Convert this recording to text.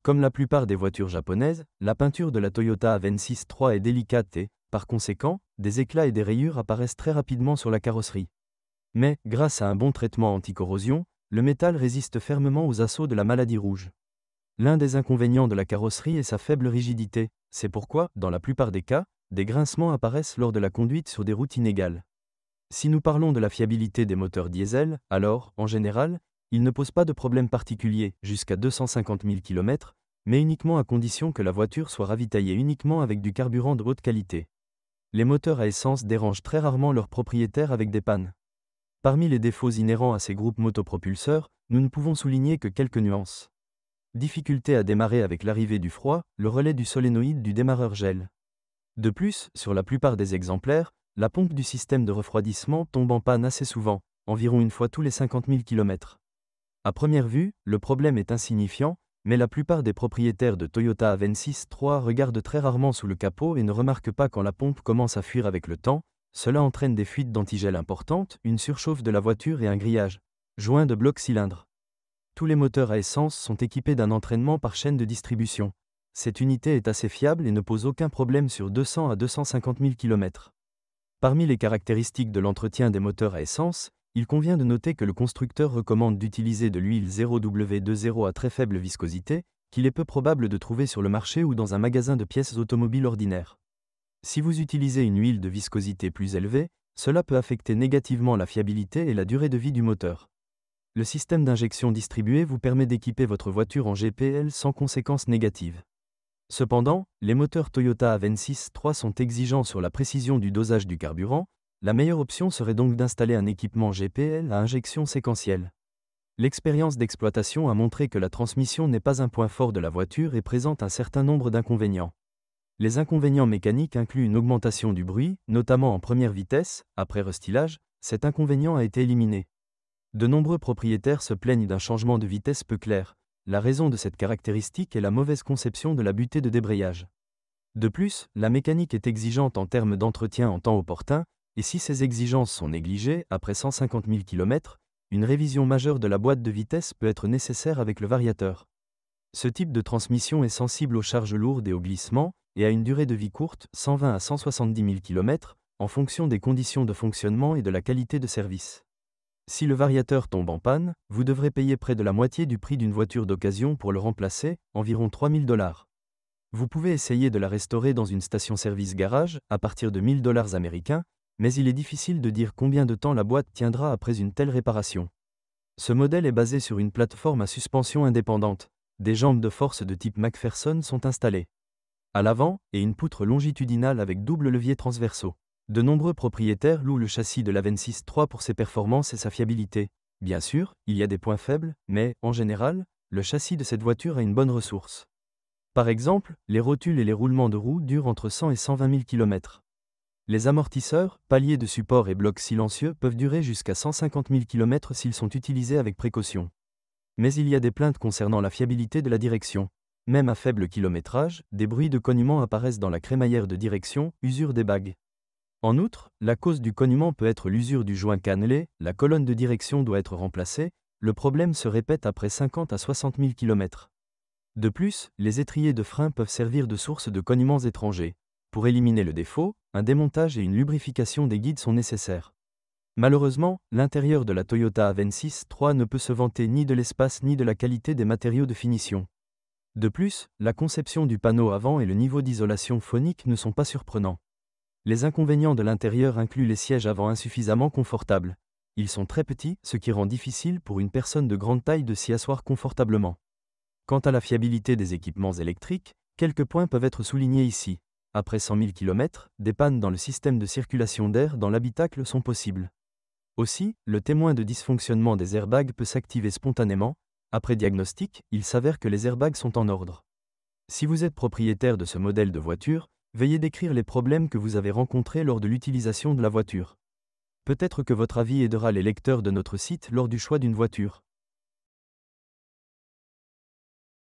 Comme la plupart des voitures japonaises, la peinture de la Toyota Avensis 3 est délicate et, par conséquent, des éclats et des rayures apparaissent très rapidement sur la carrosserie. Mais, grâce à un bon traitement anti-corrosion, le métal résiste fermement aux assauts de la maladie rouge. L'un des inconvénients de la carrosserie est sa faible rigidité, c'est pourquoi, dans la plupart des cas, des grincements apparaissent lors de la conduite sur des routes inégales. Si nous parlons de la fiabilité des moteurs diesel, alors, en général, ils ne posent pas de problème particulier, jusqu'à 250 000 km, mais uniquement à condition que la voiture soit ravitaillée uniquement avec du carburant de haute qualité. Les moteurs à essence dérangent très rarement leurs propriétaires avec des pannes. Parmi les défauts inhérents à ces groupes motopropulseurs, nous ne pouvons souligner que quelques nuances. Difficulté à démarrer avec l'arrivée du froid, le relais du solénoïde du démarreur gèle. De plus, sur la plupart des exemplaires, la pompe du système de refroidissement tombe en panne assez souvent, environ une fois tous les 50 000 km. À première vue, le problème est insignifiant, mais la plupart des propriétaires de Toyota Avensis 3 regardent très rarement sous le capot et ne remarquent pas quand la pompe commence à fuir avec le temps. Cela entraîne des fuites d'antigel importantes, une surchauffe de la voiture et un grillage. Joint de blocs cylindres. Tous les moteurs à essence sont équipés d'un entraînement par chaîne de distribution. Cette unité est assez fiable et ne pose aucun problème sur 200 à 250 000 km. Parmi les caractéristiques de l'entretien des moteurs à essence, il convient de noter que le constructeur recommande d'utiliser de l'huile 0W20 à très faible viscosité, qu'il est peu probable de trouver sur le marché ou dans un magasin de pièces automobiles ordinaire. Si vous utilisez une huile de viscosité plus élevée, cela peut affecter négativement la fiabilité et la durée de vie du moteur. Le système d'injection distribué vous permet d'équiper votre voiture en GPL sans conséquences négatives. Cependant, les moteurs Toyota Avensis 3 sont exigeants sur la précision du dosage du carburant. La meilleure option serait donc d'installer un équipement GPL à injection séquentielle. L'expérience d'exploitation a montré que la transmission n'est pas un point fort de la voiture et présente un certain nombre d'inconvénients. Les inconvénients mécaniques incluent une augmentation du bruit, notamment en première vitesse. Après restylage, cet inconvénient a été éliminé. De nombreux propriétaires se plaignent d'un changement de vitesse peu clair. La raison de cette caractéristique est la mauvaise conception de la butée de débrayage. De plus, la mécanique est exigeante en termes d'entretien en temps opportun, et si ces exigences sont négligées, après 150 000 km, une révision majeure de la boîte de vitesse peut être nécessaire avec le variateur. Ce type de transmission est sensible aux charges lourdes et aux glissements, et a une durée de vie courte, 120 à 170 000 km, en fonction des conditions de fonctionnement et de la qualité de service. Si le variateur tombe en panne, vous devrez payer près de la moitié du prix d'une voiture d'occasion pour le remplacer, environ $3 000. Vous pouvez essayer de la restaurer dans une station-service garage, à partir de $1 000 américains, mais il est difficile de dire combien de temps la boîte tiendra après une telle réparation. Ce modèle est basé sur une plateforme à suspension indépendante. Des jambes de force de type McPherson sont installées à l'avant et une poutre longitudinale avec double levier transversaux. De nombreux propriétaires louent le châssis de l'Avensis 3 pour ses performances et sa fiabilité. Bien sûr, il y a des points faibles, mais, en général, le châssis de cette voiture a une bonne ressource. Par exemple, les rotules et les roulements de roues durent entre 100 et 120 000 km. Les amortisseurs, paliers de support et blocs silencieux peuvent durer jusqu'à 150 000 km s'ils sont utilisés avec précaution. Mais il y a des plaintes concernant la fiabilité de la direction. Même à faible kilométrage, des bruits de cognement apparaissent dans la crémaillère de direction, usure des bagues. En outre, la cause du cognement peut être l'usure du joint cannelé, la colonne de direction doit être remplacée, le problème se répète après 50 à 60 000 km. De plus, les étriers de frein peuvent servir de source de cognements étrangers. Pour éliminer le défaut, un démontage et une lubrification des guides sont nécessaires. Malheureusement, l'intérieur de la Toyota Avensis 3 ne peut se vanter ni de l'espace ni de la qualité des matériaux de finition. De plus, la conception du panneau avant et le niveau d'isolation phonique ne sont pas surprenants. Les inconvénients de l'intérieur incluent les sièges avant insuffisamment confortables. Ils sont très petits, ce qui rend difficile pour une personne de grande taille de s'y asseoir confortablement. Quant à la fiabilité des équipements électriques, quelques points peuvent être soulignés ici. Après 100 000 km, des pannes dans le système de circulation d'air dans l'habitacle sont possibles. Aussi, le témoin de dysfonctionnement des airbags peut s'activer spontanément. Après diagnostic, il s'avère que les airbags sont en ordre. Si vous êtes propriétaire de ce modèle de voiture, veuillez décrire les problèmes que vous avez rencontrés lors de l'utilisation de la voiture. Peut-être que votre avis aidera les lecteurs de notre site lors du choix d'une voiture.